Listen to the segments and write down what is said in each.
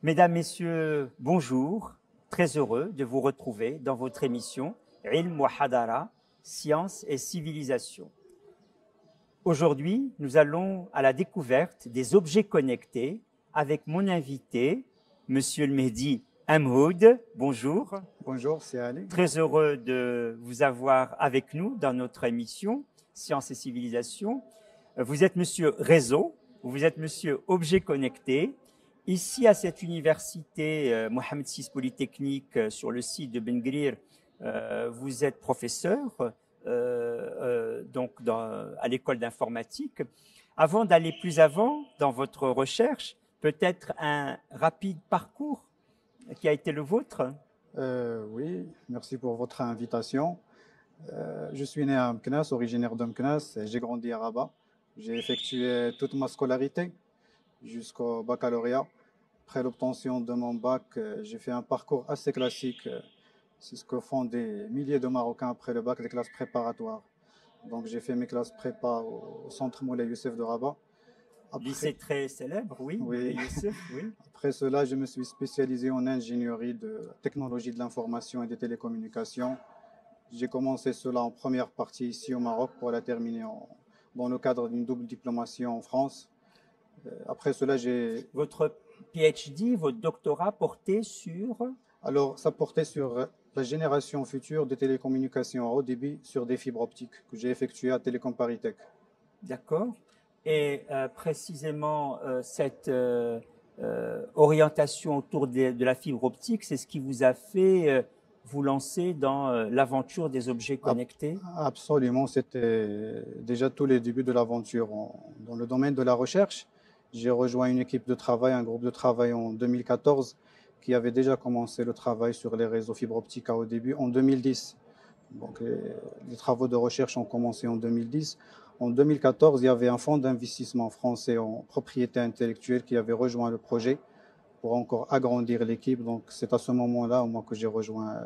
Mesdames, Messieurs, bonjour. Très heureux de vous retrouver dans votre émission Ilm wa Hadara, Science et Civilisation. Aujourd'hui, nous allons à la découverte des objets connectés avec mon invité, Monsieur le Mehdi Amhoud. Bonjour. Bonjour, c'est Ali. Très heureux de vous avoir avec nous dans notre émission Science et Civilisation. Vous êtes Monsieur Réseau, vous êtes Monsieur Objet Connecté. Ici, à cette université Mohamed VI Polytechnique, sur le site de Ben Gurir, vous êtes professeur à l'école d'informatique. Avant d'aller plus avant dans votre recherche, peut-être un rapide parcours qui a été le vôtre. Oui, merci pour votre invitation. Je suis né à Meknès, originaire de Meknès, et j'ai grandi à Rabat. J'ai effectué toute ma scolarité jusqu'au baccalauréat. Après l'obtention de mon bac, j'ai fait un parcours assez classique. C'est ce que font des milliers de Marocains après le bac, les classes préparatoires. Donc j'ai fait mes classes prépa au centre Moulay Youssef de Rabat. Lycée très célèbre, oui, Moulay Oui, Youssef, oui. après cela, je me suis spécialisé en ingénierie de technologie de l'information et des télécommunications. J'ai commencé cela en première partie ici au Maroc pour la terminer dans le cadre d'une double diplomation en France. Après cela, j'ai... Votre PhD, votre doctorat portait sur... Alors, ça portait sur la génération future des télécommunications à haut débit sur des fibres optiques que j'ai effectué à Télécom Paris Tech. D'accord. Et précisément, cette orientation autour de la fibre optique, c'est ce qui vous a fait vous lancer dans l'aventure des objets connectés? Absolument, c'était déjà tous les débuts de l'aventure dans le domaine de la recherche. J'ai rejoint une équipe de travail, un groupe de travail en 2014 qui avait déjà commencé le travail sur les réseaux fibre optique à haut débit en 2010. Donc les travaux de recherche ont commencé en 2010. En 2014, il y avait un fonds d'investissement français en propriété intellectuelle qui avait rejoint le projet pour encore agrandir l'équipe. Donc c'est à ce moment-là, moi, que j'ai rejoint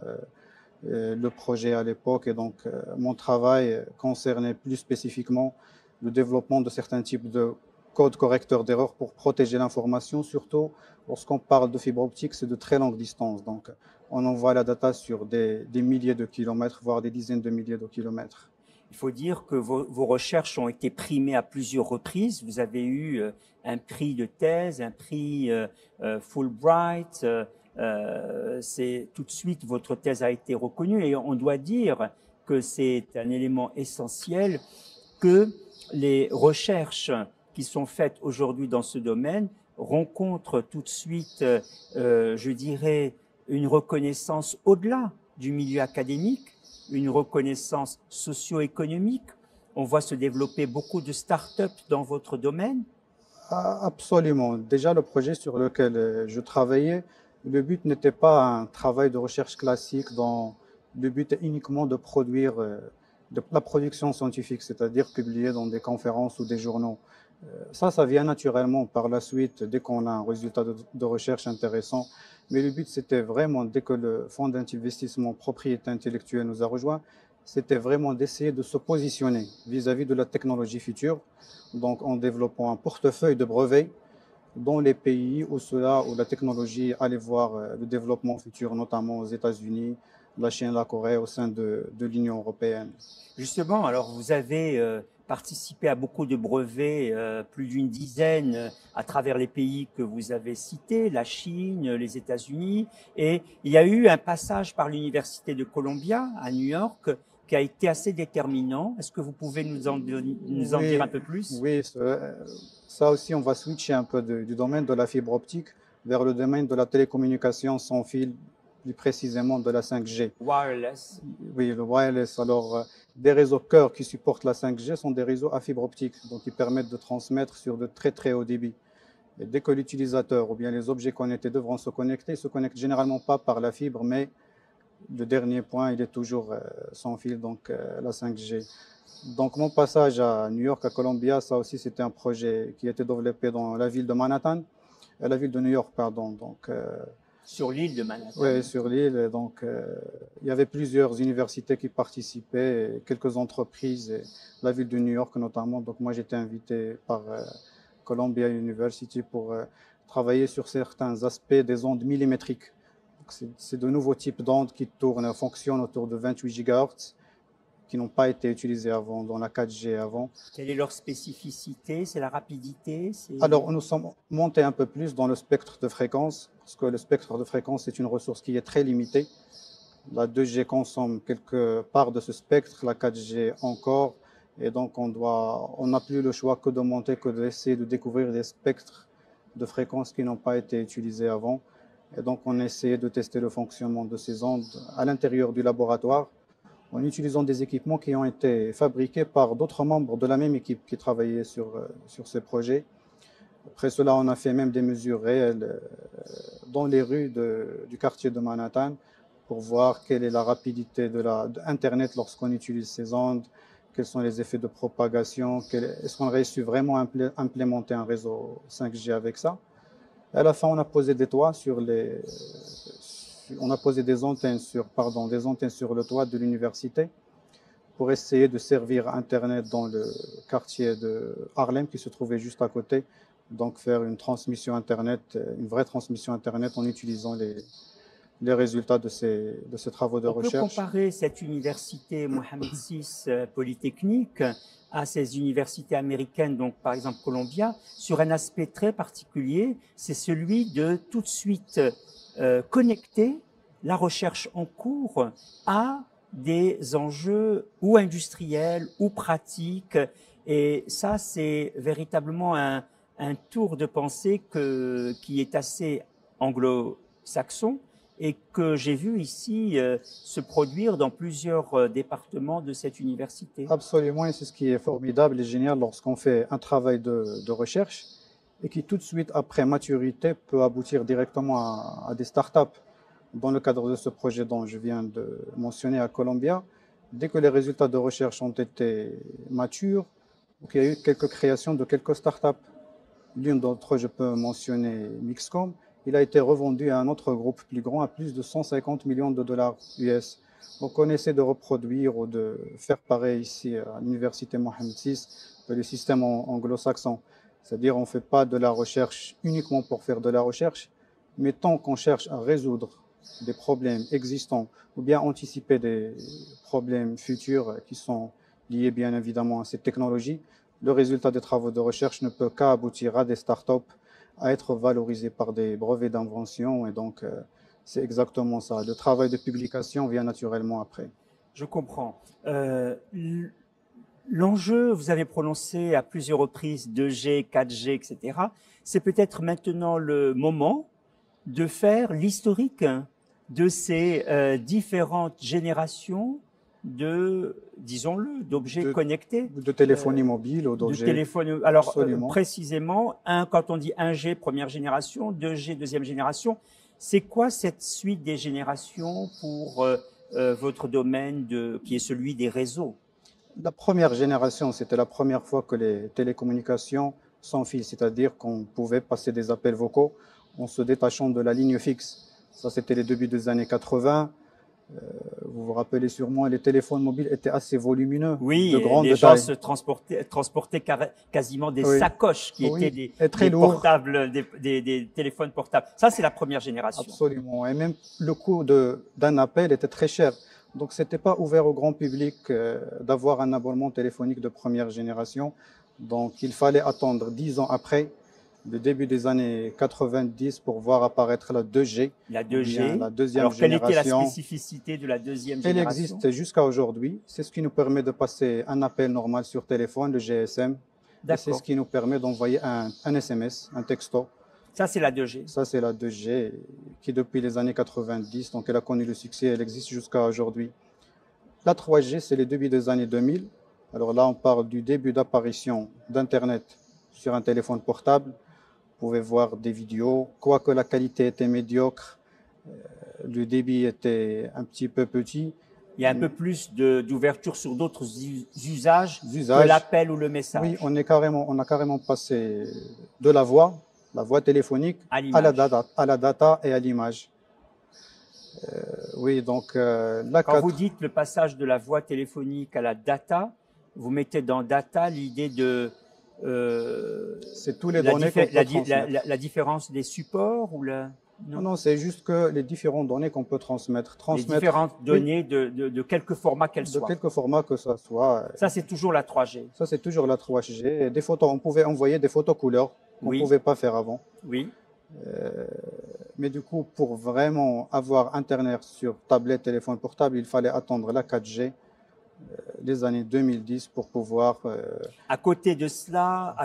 le projet à l'époque. Et donc, mon travail concernait plus spécifiquement le développement de certains types de codes correcteurs d'erreurs pour protéger l'information, surtout lorsqu'on parle de fibre optique, c'est de très longue distance. Donc, on envoie la data sur des milliers de kilomètres, voire des dizaines de milliers de kilomètres. Il faut dire que vos recherches ont été primées à plusieurs reprises. Vous avez eu un prix de thèse, un prix Fulbright. C'est tout de suite votre thèse a été reconnue et on doit dire que c'est un élément essentiel que les recherches qui sont faites aujourd'hui dans ce domaine rencontrent tout de suite, je dirais, une reconnaissance au-delà du milieu académique, une reconnaissance socio-économique. On voit se développer beaucoup de start-up dans votre domaine. Absolument. Déjà, le projet sur lequel je travaillais, le but n'était pas un travail de recherche classique dont le but est uniquement de produire de la production scientifique, c'est-à-dire publier dans des conférences ou des journaux. Ça vient naturellement par la suite dès qu'on a un résultat de recherche intéressant. Mais le but, c'était vraiment, dès que le fonds d'investissement propriété intellectuelle nous a rejoints, c'était vraiment d'essayer de se positionner vis-à-vis de la technologie future, donc en développant un portefeuille de brevets dans les pays où où la technologie allait voir le développement futur, notamment aux États-Unis, la Chine, la Corée, au sein de l'Union européenne. Justement, alors vous avez participé à beaucoup de brevets, plus d'une dizaine à travers les pays que vous avez cités, la Chine, les États-Unis, et il y a eu un passage par l'Université de Columbia à New York qui a été assez déterminant. Est-ce que vous pouvez nous en dire un Oui, peu plus? oui, ça aussi, on va switcher un peu du domaine de la fibre optique vers le domaine de la télécommunication sans fil, plus précisément de la 5G. Wireless. Oui, le wireless. Alors, des réseaux cœur qui supportent la 5G sont des réseaux à fibre optique, donc ils permettent de transmettre sur de très très haut débit. Et dès que l'utilisateur ou bien les objets connectés devront se connecter, ils ne se connectent généralement pas par la fibre, mais le dernier point, il est toujours sans fil, donc la 5G. Donc mon passage à New York, à Columbia, ça aussi c'était un projet qui a été développé dans la ville de Manhattan, la ville de New York, pardon. Donc, sur l'île de Manhattan. oui, sur l'île. Donc, il y avait plusieurs universités qui participaient, quelques entreprises, et la ville de New York notamment. Donc, moi, j'étais invité par Columbia University pour travailler sur certains aspects des ondes millimétriques. C'est de nouveaux types d'ondes qui tournent, fonctionnent autour de 28 GHz, qui n'ont pas été utilisés avant, dans la 4G avant. Quelle est leur spécificité? C'est la rapidité? Alors, nous sommes montés un peu plus dans le spectre de fréquence, parce que le spectre de fréquence est une ressource qui est très limitée. La 2G consomme quelque part de ce spectre, la 4G encore, et donc on n'a plus le choix que de monter, que d'essayer de découvrir des spectres de fréquences qui n'ont pas été utilisés avant. Et donc on a essayé de tester le fonctionnement de ces ondes à l'intérieur du laboratoire, en utilisant des équipements qui ont été fabriqués par d'autres membres de la même équipe qui travaillaient sur ces projets. Après cela, on a fait même des mesures réelles dans les rues du quartier de Manhattan pour voir quelle est la rapidité de Internet lorsqu'on utilise ces ondes, quels sont les effets de propagation, est-ce qu'on réussit vraiment à implémenter un réseau 5G avec ça. Et à la fin, on a posé des toits on a posé des antennes sur le toit de l'université pour essayer de servir Internet dans le quartier de Harlem qui se trouvait juste à côté. Donc faire une transmission Internet, une vraie transmission Internet en utilisant les résultats de ces travaux de recherche. On peut comparer cette université Mohammed VI Polytechnique à ces universités américaines, donc par exemple Columbia, sur un aspect très particulier, c'est celui de tout de suite connecter la recherche en cours à des enjeux ou industriels ou pratiques. Et ça, c'est véritablement un tour de pensée qui est assez anglo-saxon et que j'ai vu ici se produire dans plusieurs départements de cette université. Absolument, et c'est ce qui est formidable et génial lorsqu'on fait un travail de recherche et qui tout de suite, après maturité, peut aboutir directement à des startups. Dans le cadre de ce projet dont je viens de mentionner à Columbia, dès que les résultats de recherche ont été matures, il y a eu quelques créations de quelques startups. L'une d'entre eux, je peux mentionner Mixcom. Il a été revendu à un autre groupe plus grand à plus de 150 millions de dollars US. Donc on essaie de reproduire ou de faire pareil ici à l'université Mohammed VI, le système anglo-saxon. C'est-à-dire on ne fait pas de la recherche uniquement pour faire de la recherche, mais tant qu'on cherche à résoudre des problèmes existants ou bien anticiper des problèmes futurs qui sont liés bien évidemment à cette technologie, le résultat des travaux de recherche ne peut qu'aboutir à des startups, à être valorisés par des brevets d'invention. Et donc, c'est exactement ça. Le travail de publication vient naturellement après. Je comprends. L'enjeu, vous avez prononcé à plusieurs reprises 2G, 4G, etc. C'est peut-être maintenant le moment de faire l'historique de ces différentes générations de, disons-le, d'objets connectés. De téléphonie mobile ou d'objets. Alors, précisément, quand on dit 1G, première génération, 2G, deuxième génération, c'est quoi cette suite des générations pour votre domaine qui est celui des réseaux? La première génération, c'était la première fois que les télécommunications sans fil, c'est-à-dire qu'on pouvait passer des appels vocaux en se détachant de la ligne fixe. Ça, c'était les débuts des années 80. Vous vous rappelez sûrement, les téléphones mobiles étaient assez volumineux. Oui, de grande les gens taille. se transportaient quasiment des sacoches qui étaient des portables, des téléphones portables. Ça, c'est la première génération. Absolument. Et même le coût d'un appel était très cher. Donc, ce n'était pas ouvert au grand public d'avoir un abonnement téléphonique de première génération. Donc, il fallait attendre 10 ans après, le début des années 90, pour voir apparaître la 2G. La 2G. La deuxième Alors, quelle était génération. la spécificité de la deuxième génération? Elle existe jusqu'à aujourd'hui. C'est ce qui nous permet de passer un appel normal sur téléphone, le GSM. Et c'est ce qui nous permet d'envoyer un SMS, un texto. Ça, c'est la 2G. Ça, c'est la 2G qui, depuis les années 90, donc elle a connu le succès, elle existe jusqu'à aujourd'hui. La 3G, c'est les débuts des années 2000. Alors là, on parle du début d'apparition d'Internet sur un téléphone portable. Vous pouvez voir des vidéos, quoique la qualité était médiocre, le débit était un petit peu petit. Il y a un peu plus d'ouverture sur d'autres usages que l'appel ou le message. Oui, on a carrément passé de la voix téléphonique à la data et à l'image. Oui, donc quand vous dites le passage de la voix téléphonique à la data, vous mettez dans data l'idée de C'est tous les données qu'on peut transmettre. La différence des supports ou la... Non, non, c'est juste que les différentes données qu'on peut transmettre. Les différentes données de quelque format qu'elles soient. De quelque format que ça soit. Ça, c'est toujours la 3G. Ça, c'est toujours la 3G. Des photos, on pouvait envoyer des photos couleurs qu'on ne pouvait pas faire avant. Oui. Mais du coup, pour vraiment avoir Internet sur tablette, téléphone portable, il fallait attendre la 4G des années 2010 pour pouvoir... À côté de cela,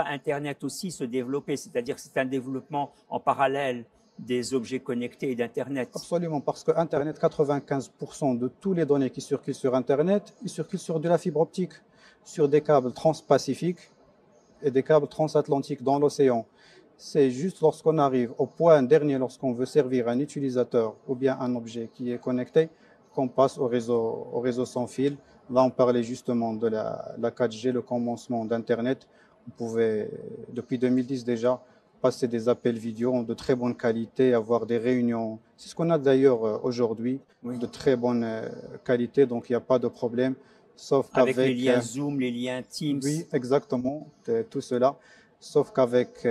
Internet aussi se développait, c'est-à-dire que c'est un développement en parallèle des objets connectés et d'Internet. Absolument, parce que Internet, 95% de toutes les données qui circulent sur Internet, ils circulent sur de la fibre optique, sur des câbles transpacifiques et des câbles transatlantiques dans l'océan. C'est juste lorsqu'on arrive au point dernier, lorsqu'on veut servir un utilisateur ou bien un objet qui est connecté, qu'on passe au réseau sans fil. Là, on parlait justement de la 4G, le commencement d'Internet. On pouvait, depuis 2010 déjà, passer des appels vidéo de très bonne qualité, avoir des réunions. C'est ce qu'on a d'ailleurs aujourd'hui, de très bonne qualité, donc il n'y a pas de problème. Sauf avec les liens Zoom, les liens Teams. Oui, exactement, tout cela. Sauf qu'avec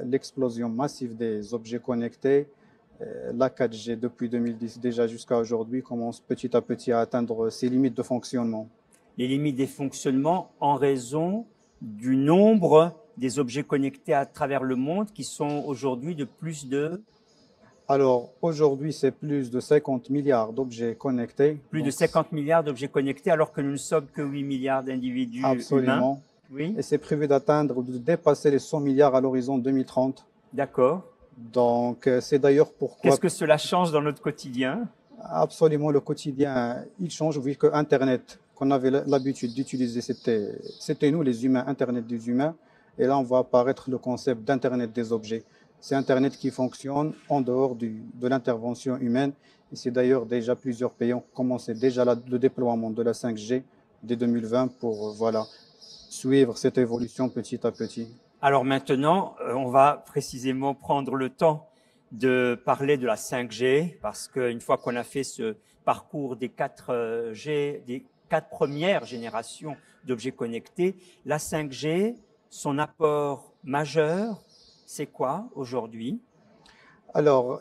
l'explosion massive des objets connectés, la 4G depuis 2010 déjà jusqu'à aujourd'hui commence petit à petit à atteindre ses limites de fonctionnement. Les limites des fonctionnements en raison du nombre des objets connectés à travers le monde qui sont aujourd'hui de plus de... Alors aujourd'hui, c'est plus de 50 milliards d'objets connectés. Plus de 50 milliards d'objets connectés alors que nous ne sommes que 8 milliards d'individus humains. Absolument. Oui. Et c'est prévu d'atteindre, de dépasser les 100 milliards à l'horizon 2030. D'accord. Donc c'est d'ailleurs pourquoi... Qu'est-ce que cela change dans notre quotidien? Absolument, le quotidien, il change vu que Internet, qu'on avait l'habitude d'utiliser, c'était nous les humains, Internet des humains. Et là, on va apparaître le concept d'Internet des objets. C'est Internet qui fonctionne en dehors de l'intervention humaine. Et c'est d'ailleurs déjà plusieurs pays ont commencé déjà le déploiement de la 5G dès 2020 pour suivre cette évolution petit à petit. Alors maintenant, on va précisément prendre le temps de parler de la 5G parce qu'une fois qu'on a fait ce parcours des 4G, des 4 premières générations d'objets connectés, la 5G, son apport majeur, c'est quoi aujourd'hui? Alors,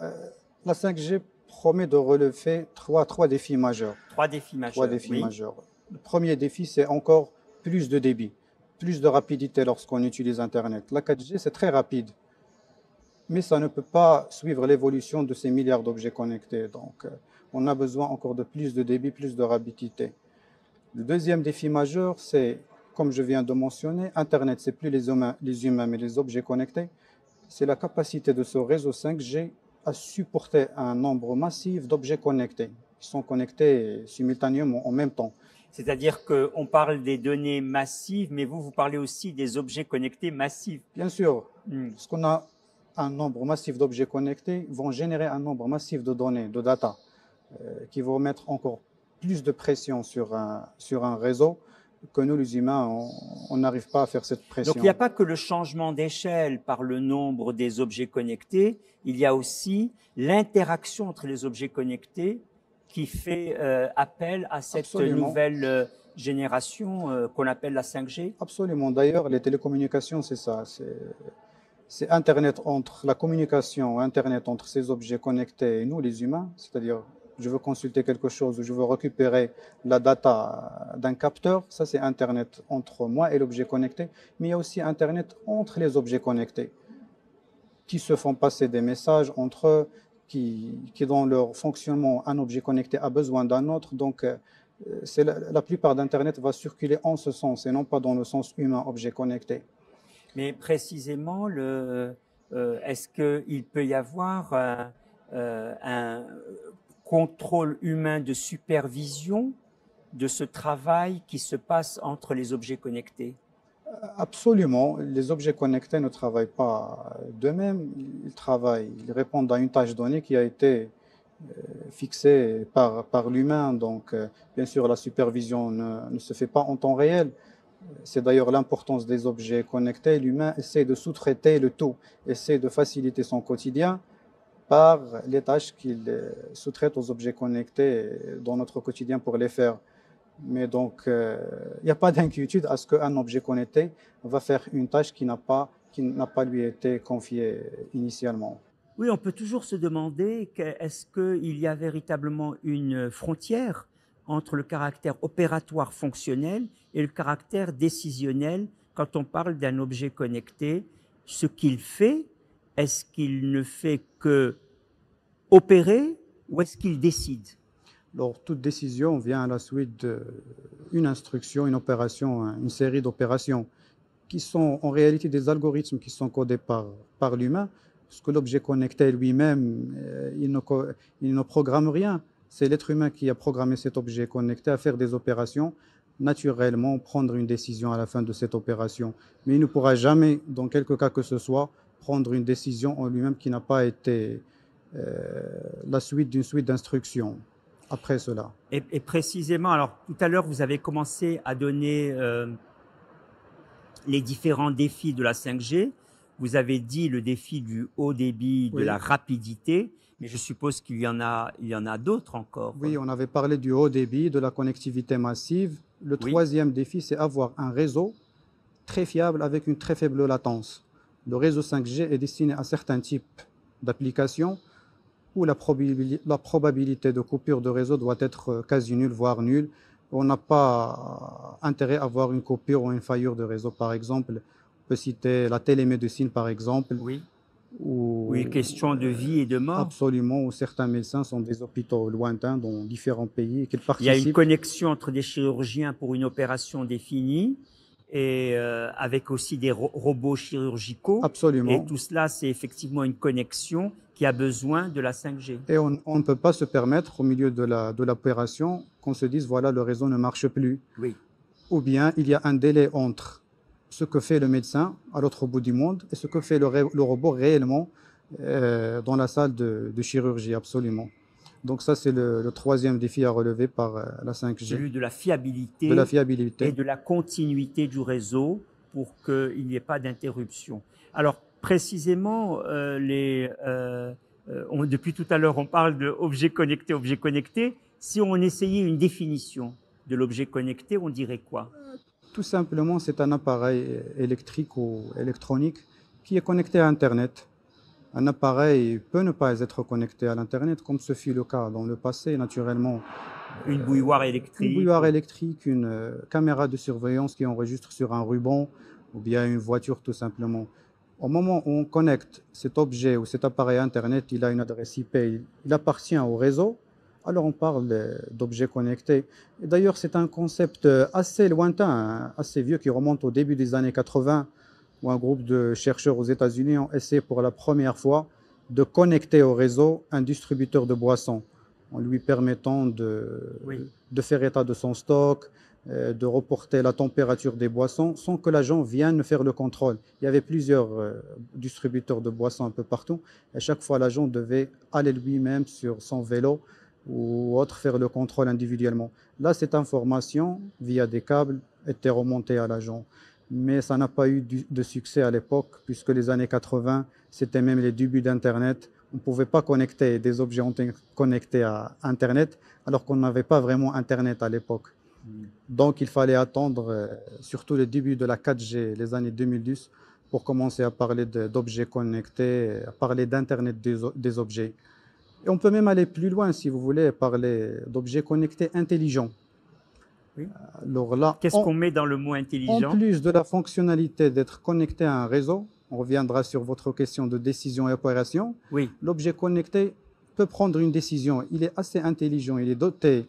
la 5G promet de relever trois défis majeurs. Trois défis majeurs. Trois défis majeurs. Le premier défi, c'est encore plus de débit, plus de rapidité lorsqu'on utilise Internet. La 4G, c'est très rapide, mais ça ne peut pas suivre l'évolution de ces milliards d'objets connectés. Donc, on a besoin encore de plus de débit, plus de rapidité. Le deuxième défi majeur, c'est, comme je viens de mentionner, Internet, c'est plus les humains, mais les objets connectés. C'est la capacité de ce réseau 5G à supporter un nombre massif d'objets connectés, qui sont connectés simultanément en même temps. C'est-à-dire qu'on parle des données massives, mais vous parlez aussi des objets connectés massifs. Bien sûr, parce qu'on a un nombre massif d'objets connectés, vont générer un nombre massif de données, de data, qui vont mettre encore plus de pression sur un réseau que nous, les humains, on n'arrive pas à faire cette pression. Donc, il n'y a pas que le changement d'échelle par le nombre des objets connectés, il y a aussi l'interaction entre les objets connectés qui fait appel à cette nouvelle génération qu'on appelle la 5G. Absolument. D'ailleurs, les télécommunications, c'est ça. C'est Internet la communication Internet entre ces objets connectés et nous, les humains, c'est-à-dire je veux consulter quelque chose ou je veux récupérer la data d'un capteur, ça c'est Internet entre moi et l'objet connecté, mais il y a aussi Internet entre les objets connectés qui se font passer des messages entre eux, qui dans leur fonctionnement, un objet connecté a besoin d'un autre, donc la plupart d'Internet va circuler en ce sens et non pas dans le sens humain-objet connecté. Mais précisément, est-ce qu'il peut y avoir un contrôle humain de supervision de ce travail qui se passe entre les objets connectés? Absolument. Les objets connectés ne travaillent pas d'eux-mêmes. Ils répondent à une tâche donnée qui a été fixée par l'humain. Donc, bien sûr, la supervision ne se fait pas en temps réel. C'est d'ailleurs l'importance des objets connectés. L'humain essaie de sous-traiter le tout, essaie de faciliter son quotidien par les tâches qu'il sous-traite aux objets connectés dans notre quotidien pour les faire. Mais donc, il n'y a pas d'inquiétude à ce qu'un objet connecté va faire une tâche qui n'a pas lui été confiée initialement. Oui, on peut toujours se demander est-ce qu'il y a véritablement une frontière entre le caractère opératoire fonctionnel et le caractère décisionnel quand on parle d'un objet connecté. Ce qu'il fait, est-ce qu'il ne fait que opérer ou est-ce qu'il décide? Alors, toute décision vient à la suite d'une instruction, une opération, une série d'opérations qui sont en réalité des algorithmes qui sont codés par l'humain, parce que l'objet connecté lui-même, il ne programme rien. C'est l'être humain qui a programmé cet objet connecté à faire des opérations, naturellement prendre une décision à la fin de cette opération. Mais il ne pourra jamais, dans quelque cas que ce soit, prendre une décision en lui-même qui n'a pas été la suite d'une suite d'instructions après cela. Et précisément, alors tout à l'heure, vous avez commencé à donner les différents défis de la 5G. Vous avez dit le défi du haut débit, de Oui. la rapidité, mais je suppose qu'il y en a d'autres encore. Oui, on avait parlé du haut débit, de la connectivité massive. Le Oui. troisième défi, c'est avoir un réseau très fiable avec une très faible latence. Le réseau 5G est destiné à certains types d'applications où la probabilité de coupure de réseau doit être quasi nulle, voire nulle. On n'a pas intérêt à avoir une coupure ou une faillure de réseau. Par exemple, on peut citer la télémédecine, par exemple, Oui. où Oui, question de vie et de mort. absolument, où certains médecins sont des hôpitaux lointains dans différents pays et qu'ils Il y a une participent. connexion entre des chirurgiens pour une opération définie et avec aussi des robots chirurgicaux. Absolument. Et tout cela, c'est effectivement une connexion qui a besoin de la 5G. Et on ne peut pas se permettre, au milieu de l'opération, qu'on se dise, voilà, le réseau ne marche plus. Oui. Ou bien, il y a un délai entre ce que fait le médecin à l'autre bout du monde et ce que fait le robot réellement dans la salle de chirurgie, absolument. Donc ça, c'est le troisième défi à relever par la 5G. Celui de la fiabilité, De la fiabilité et de la continuité du réseau pour qu'il n'y ait pas d'interruption. Alors, précisément, depuis tout à l'heure, on parle d'objet connecté, objet connecté. Si on essayait une définition de l'objet connecté, on dirait quoi? Tout simplement, c'est un appareil électrique ou électronique qui est connecté à Internet. Un appareil peut ne pas être connecté à l'Internet, comme ce fut le cas dans le passé, naturellement. Une bouilloire électrique. Une bouilloire électrique, une caméra de surveillance qui enregistre sur un ruban, ou bien une voiture tout simplement. Au moment où on connecte cet objet ou cet appareil Internet, il a une adresse IP, il appartient au réseau, alors on parle d'objets connectés. Et d'ailleurs, c'est un concept assez lointain, hein, assez vieux, qui remonte au début des années 80, où un groupe de chercheurs aux États-Unis ont essayé pour la première fois de connecter au réseau un distributeur de boissons, en lui permettant de faire état de son stock, de reporter la température des boissons sans que l'agent vienne faire le contrôle. Il y avait plusieurs distributeurs de boissons un peu partout. À chaque fois, l'agent devait aller lui-même sur son vélo ou autre faire le contrôle individuellement. Là, cette information, via des câbles, était remontée à l'agent. Mais ça n'a pas eu de succès à l'époque, puisque les années 80, c'était même les débuts d'Internet. On ne pouvait pas connecter des objets connectés à Internet, alors qu'on n'avait pas vraiment Internet à l'époque. Donc, il fallait attendre surtout le début de la 4G, les années 2010, pour commencer à parler d'objets connectés, à parler d'Internet des objets. Et on peut même aller plus loin, si vous voulez, parler d'objets connectés intelligents. Oui. Alors là, qu'est-ce qu'on met dans le mot intelligent? En plus de la fonctionnalité d'être connecté à un réseau, on reviendra sur votre question de décision et opération. Oui. L'objet connecté peut prendre une décision. Il est assez intelligent, il est doté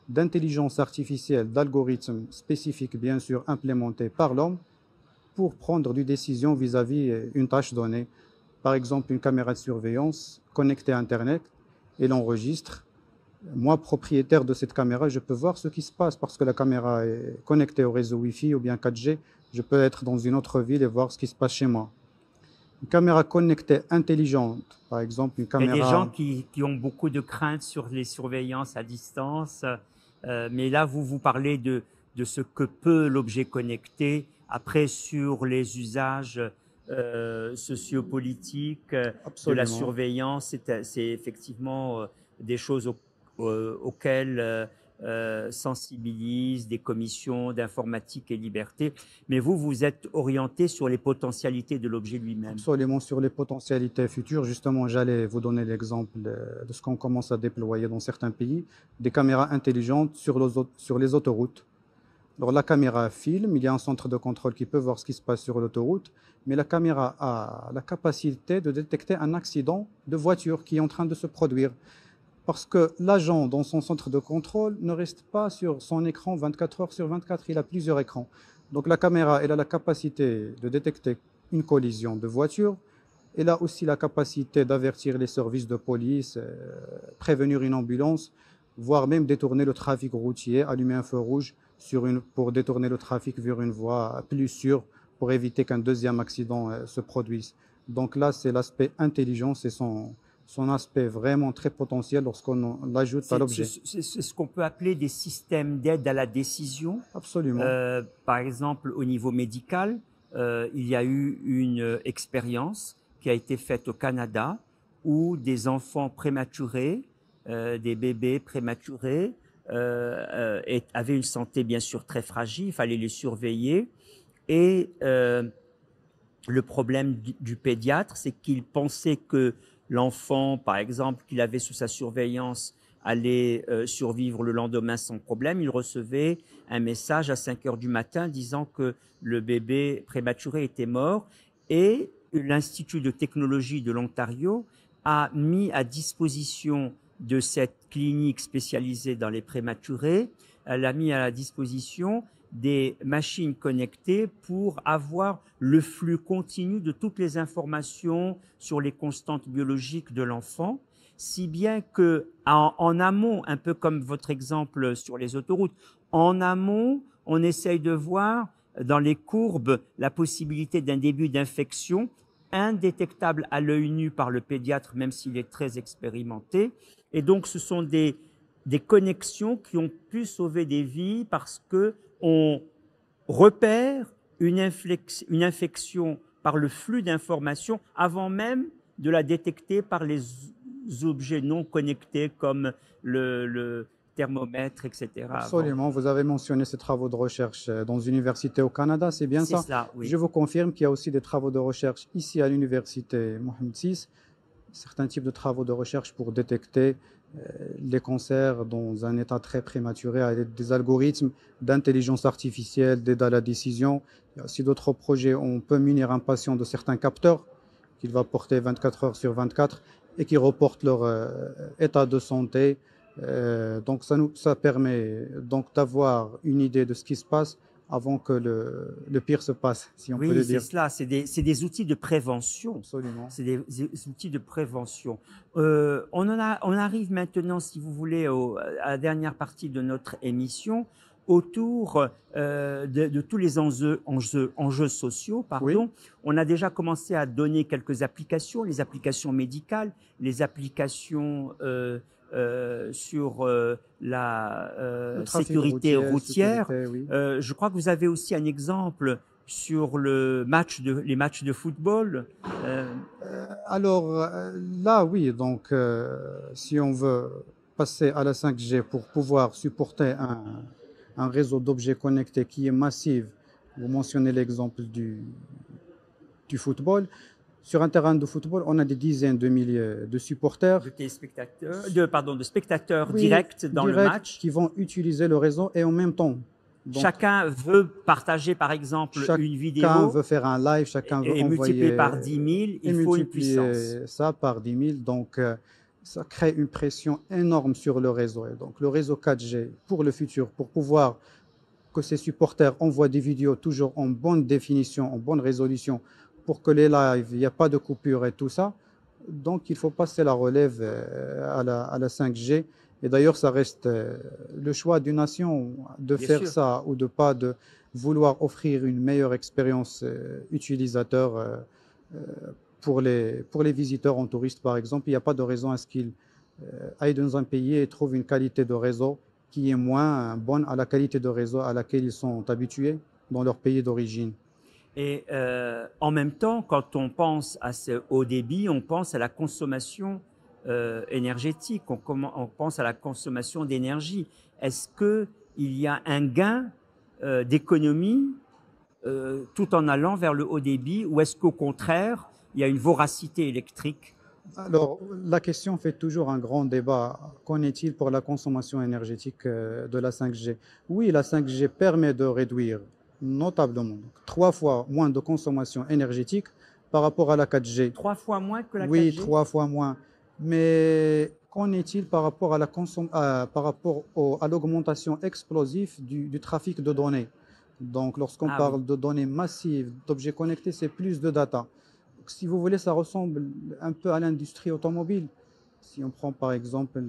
d'intelligence artificielle, d'algorithmes spécifiques, bien sûr, implémentés par l'homme pour prendre des décisions vis-à-vis une tâche donnée. Par exemple, une caméra de surveillance connectée à Internet, et l'enregistre. Moi, propriétaire de cette caméra, je peux voir ce qui se passe parce que la caméra est connectée au réseau Wi-Fi ou bien 4G. Je peux être dans une autre ville et voir ce qui se passe chez moi. Une caméra connectée intelligente, par exemple une caméra... Il y a des gens qui ont beaucoup de craintes sur les surveillances à distance, mais là, vous parlez de ce que peut l'objet connecté. Après, sur les usages sociopolitiques, de la surveillance, c'est effectivement des choses auxquelles sensibilisent, des commissions d'informatique et liberté. Mais vous, vous êtes orienté sur les potentialités de l'objet lui-même. Absolument, sur les potentialités futures. Justement, j'allais vous donner l'exemple de ce qu'on commence à déployer dans certains pays, des caméras intelligentes sur les autoroutes. Alors, la caméra filme, il y a un centre de contrôle qui peut voir ce qui se passe sur l'autoroute, mais la caméra a la capacité de détecter un accident de voiture qui est en train de se produire. Parce que l'agent, dans son centre de contrôle, ne reste pas sur son écran 24 heures sur 24, il a plusieurs écrans. Donc la caméra, elle a la capacité de détecter une collision de voiture. Elle a aussi la capacité d'avertir les services de police, prévenir une ambulance, voire même détourner le trafic routier, allumer un feu rouge pour détourner le trafic vers une voie plus sûre pour éviter qu'un deuxième accident se produise. Donc là, c'est l'aspect intelligence et son aspect vraiment très potentiel lorsqu'on l'ajoute à l'objet. C'est ce qu'on peut appeler des systèmes d'aide à la décision. Absolument. Par exemple, au niveau médical, il y a eu une expérience qui a été faite au Canada où des enfants prématurés, des bébés prématurés, avaient une santé bien sûr très fragile, il fallait les surveiller. Et le problème du pédiatre, c'est qu'il pensait que l'enfant, par exemple, qu'il avait sous sa surveillance, allait survivre le lendemain sans problème. Il recevait un message à 5 heures du matin disant que le bébé prématuré était mort. Et l'Institut de technologie de l'Ontario a mis à disposition de cette clinique spécialisée dans les prématurés, elle a mis à la disposition des machines connectées pour avoir le flux continu de toutes les informations sur les constantes biologiques de l'enfant, si bien que en amont, un peu comme votre exemple sur les autoroutes, en amont, on essaye de voir dans les courbes la possibilité d'un début d'infection indétectable à l'œil nu par le pédiatre, même s'il est très expérimenté. Et donc, ce sont des connexions qui ont pu sauver des vies parce que on repère une infection par le flux d'informations avant même de la détecter par les objets non connectés comme le thermomètre, etc. Absolument. Vous avez mentionné ces travaux de recherche dans une université au Canada, c'est bien ça? C'est cela, oui. Je vous confirme qu'il y a aussi des travaux de recherche ici à l'université Mohamed VI, certains types de travaux de recherche pour détecter les cancers dans un état très prématuré avec des algorithmes d'intelligence artificielle, d'aide à la décision. Il y a aussi d'autres projets où on peut munir un patient de certains capteurs qu'il va porter 24 heures sur 24 et qui reportent leur état de santé. Donc ça permet donc d'avoir une idée de ce qui se passe avant que le pire se passe, si on peut le dire. Oui, c'est cela, c'est des outils de prévention. Absolument. C'est des outils de prévention. On arrive maintenant, si vous voulez, à la dernière partie de notre émission, autour de tous les enjeux sociaux. Pardon. Oui. On a déjà commencé à donner quelques applications, les applications médicales, les applications sur la sécurité routière. Oui. Je crois que vous avez aussi un exemple sur les matchs de football. Alors là, oui, donc si on veut passer à la 5G pour pouvoir supporter un réseau d'objets connectés qui est massif, vous mentionnez l'exemple du football. Sur un terrain de football, on a des dizaines de milliers de supporters. De spectateurs directs dans le match. Qui vont utiliser le réseau et en même temps. Donc, chacun veut partager, par exemple, une vidéo. Chacun veut faire un live, chacun veut envoyer. Et multiplié par 10 000, il faut une puissance. Ça par 10 000, donc ça crée une pression énorme sur le réseau. Et donc le réseau 4G pour le futur, pour pouvoir que ces supporters envoient des vidéos toujours en bonne définition, en bonne résolution, pour que les lives, il n'y a pas de coupure et tout ça. Donc, il faut passer la relève à la 5G. Et d'ailleurs, ça reste le choix d'une nation de Bien faire sûr. Ça ou de pas, de vouloir offrir une meilleure expérience utilisateur pour les visiteurs en touriste, par exemple. Il n'y a pas de raison à ce qu'ils aillent dans un pays et trouvent une qualité de réseau qui est moins bonne à la qualité de réseau à laquelle ils sont habitués dans leur pays d'origine. Et en même temps, quand on pense à ce haut débit, on pense à la consommation énergétique, on pense à la consommation d'énergie. est-ce qu'il y a un gain d'économie tout en allant vers le haut débit, ou est-ce qu'au contraire, il y a une voracité électrique? Alors, la question fait toujours un grand débat. Qu'en est-il pour la consommation énergétique de la 5G? Oui, la 5G permet de réduire notablement, donc, 3 fois moins de consommation énergétique par rapport à la 4G. 3 fois moins que la Oui, 4G? 3 fois moins. Mais qu'en est-il par rapport à l'augmentation explosive du trafic de données? Donc, lorsqu'on Ah oui. parle de données massives, d'objets connectés, c'est plus de data. Si vous voulez, ça ressemble un peu à l'industrie automobile. Si on prend par exemple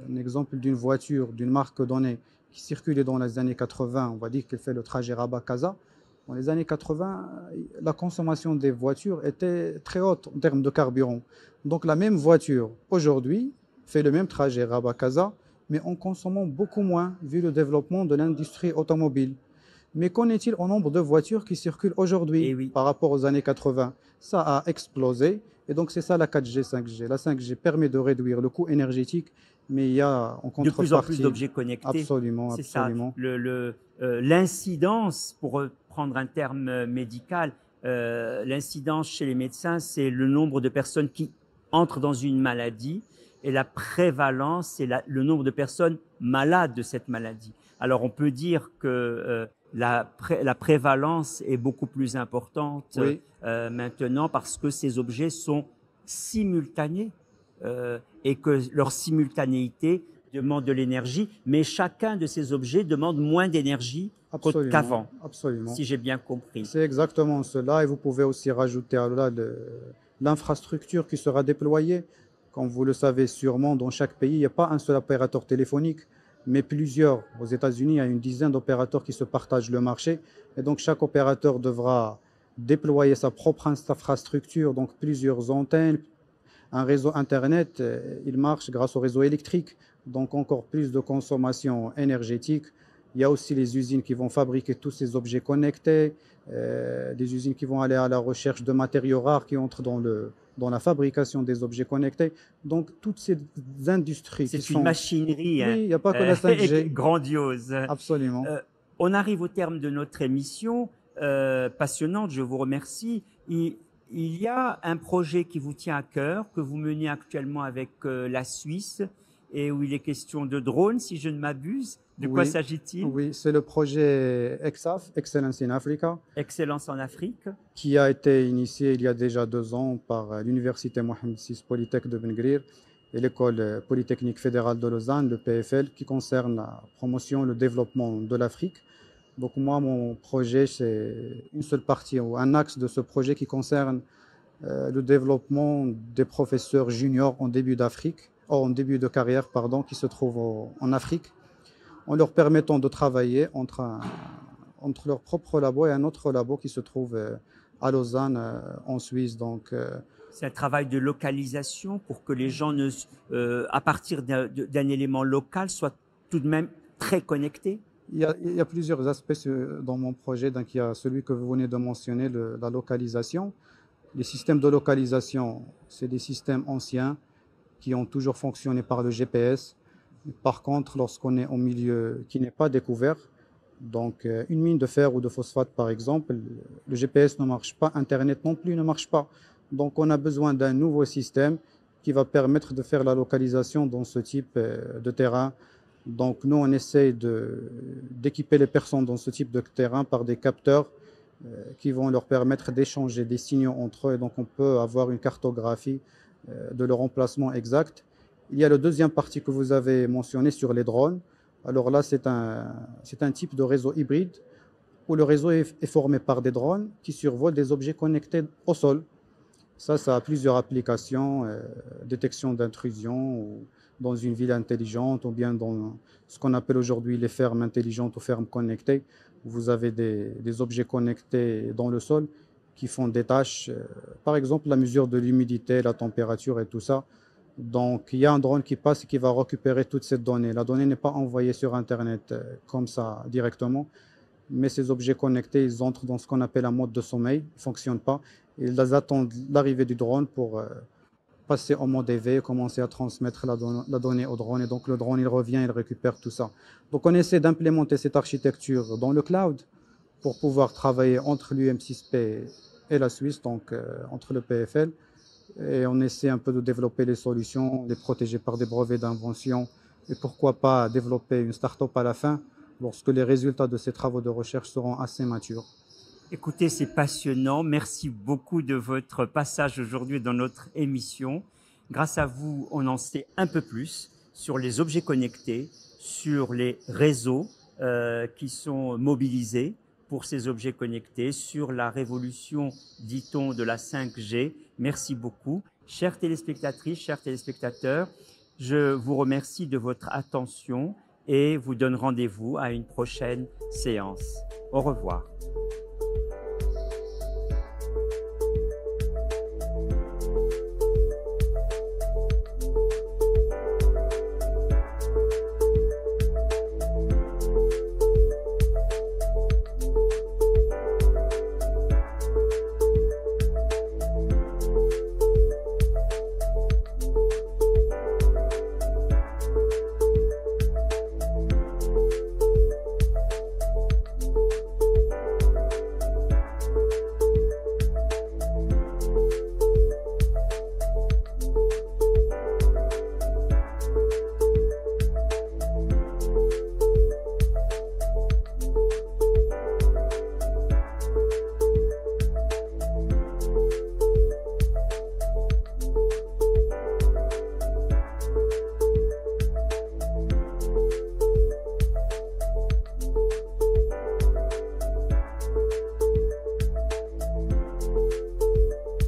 un exemple d'une voiture, d'une marque donnée qui circulait dans les années 80, on va dire qu'elle fait le trajet Rabat-Casa. Dans les années 80, la consommation des voitures était très haute en termes de carburant. Donc la même voiture, aujourd'hui, fait le même trajet Rabat-Casa, mais en consommant beaucoup moins vu le développement de l'industrie automobile. Mais qu'en est-il au nombre de voitures qui circulent aujourd'hui Eh oui. par rapport aux années 80? Ça a explosé. Et donc, c'est ça la 4G, 5G. La 5G permet de réduire le coût énergétique, mais il y a en De plus en plus contrepartie, d'objets connectés. absolument, C'est ça. absolument. L'incidence, pour prendre un terme médical, l'incidence chez les médecins, c'est le nombre de personnes qui entrent dans une maladie, et la prévalence, c'est le nombre de personnes malades de cette maladie. Alors, on peut dire que la prévalence est beaucoup plus importante Oui, maintenant, parce que ces objets sont simultanés, et que leur simultanéité demande de l'énergie, mais chacun de ces objets demande moins d'énergie absolument, qu'avant, absolument. si j'ai bien compris. C'est exactement cela. Et vous pouvez aussi rajouter à là l'infrastructure qui sera déployée. Comme vous le savez sûrement, dans chaque pays, il n'y a pas un seul opérateur téléphonique, mais plusieurs. Aux États-Unis, il y a une dizaine d'opérateurs qui se partagent le marché. Et donc, chaque opérateur devra déployer sa propre infrastructure, donc plusieurs antennes. Un réseau Internet, il marche grâce au réseau électrique, donc encore plus de consommation énergétique. Il y a aussi les usines qui vont fabriquer tous ces objets connectés, des usines qui vont aller à la recherche de matériaux rares qui entrent dans la fabrication des objets connectés. Donc, toutes ces industries qui C'est une sont... machinerie, hein, Oui, il n'y a pas que la 5G, grandiose. absolument. On arrive au terme de notre émission, passionnante, je vous remercie. Il y a un projet qui vous tient à cœur, que vous menez actuellement avec la Suisse, et où il est question de drones, si je ne m'abuse. De quoi Oui, s'agit-il? oui, c'est le projet EXAF, Excellence in Africa, Excellence en Afrique. qui a été initié il y a déjà 2 ans par l'Université Mohamed VI Polytech de Ben Grir et l'École Polytechnique fédérale de Lausanne, le PFL, qui concerne la promotion et le développement de l'Afrique. Donc moi, mon projet, c'est une seule partie ou un axe de ce projet qui concerne le développement des professeurs juniors en début de carrière, pardon, qui se trouvent en Afrique, en leur permettant de travailler entre leur propre labo et un autre labo qui se trouve à Lausanne, en Suisse. Donc, C'est un travail de localisation pour que les gens, à partir d'un élément local, soient tout de même très connectés. il y a plusieurs aspects dans mon projet. Donc, il y a celui que vous venez de mentionner, la localisation. Les systèmes de localisation, c'est des systèmes anciens qui ont toujours fonctionné par le GPS. Par contre, lorsqu'on est au milieu qui n'est pas découvert, donc une mine de fer ou de phosphate par exemple, le GPS ne marche pas, Internet non plus ne marche pas. Donc on a besoin d'un nouveau système qui va permettre de faire la localisation dans ce type de terrain. Donc nous, on essaye d'équiper les personnes dans ce type de terrain par des capteurs qui vont leur permettre d'échanger des signaux entre eux. Et donc on peut avoir une cartographie de leur emplacement exact. Il y a la deuxième partie que vous avez mentionnée sur les drones. Alors là, c'est un type de réseau hybride où le réseau est formé par des drones qui survolent des objets connectés au sol. Ça a plusieurs applications, détection d'intrusion ou dans une ville intelligente ou bien dans ce qu'on appelle aujourd'hui les fermes intelligentes ou fermes connectées. Vous avez des objets connectés dans le sol qui font des tâches, par exemple la mesure de l'humidité, la température et tout ça. Donc il y a un drone qui passe et qui va récupérer toutes ces données. La donnée n'est pas envoyée sur Internet comme ça directement, mais ces objets connectés, ils entrent dans ce qu'on appelle un mode de sommeil, ils ne fonctionnent pas. Ils attendent l'arrivée du drone passer en mode EV, commencer à transmettre la donnée au drone. Et donc, le drone, il revient, il récupère tout ça. Donc, on essaie d'implémenter cette architecture dans le cloud pour pouvoir travailler entre l'UM6P et la Suisse, donc entre le PFL. Et on essaie un peu de développer les solutions, les protéger par des brevets d'invention. Et pourquoi pas développer une start-up à la fin, lorsque les résultats de ces travaux de recherche seront assez matures. Écoutez, c'est passionnant. Merci beaucoup de votre passage aujourd'hui dans notre émission. Grâce à vous, on en sait un peu plus sur les objets connectés, sur les réseaux qui sont mobilisés pour ces objets connectés, sur la révolution, dit-on, de la 5G. Merci beaucoup. Chères téléspectatrices, chers téléspectateurs, je vous remercie de votre attention et vous donne rendez-vous à une prochaine séance. Au revoir.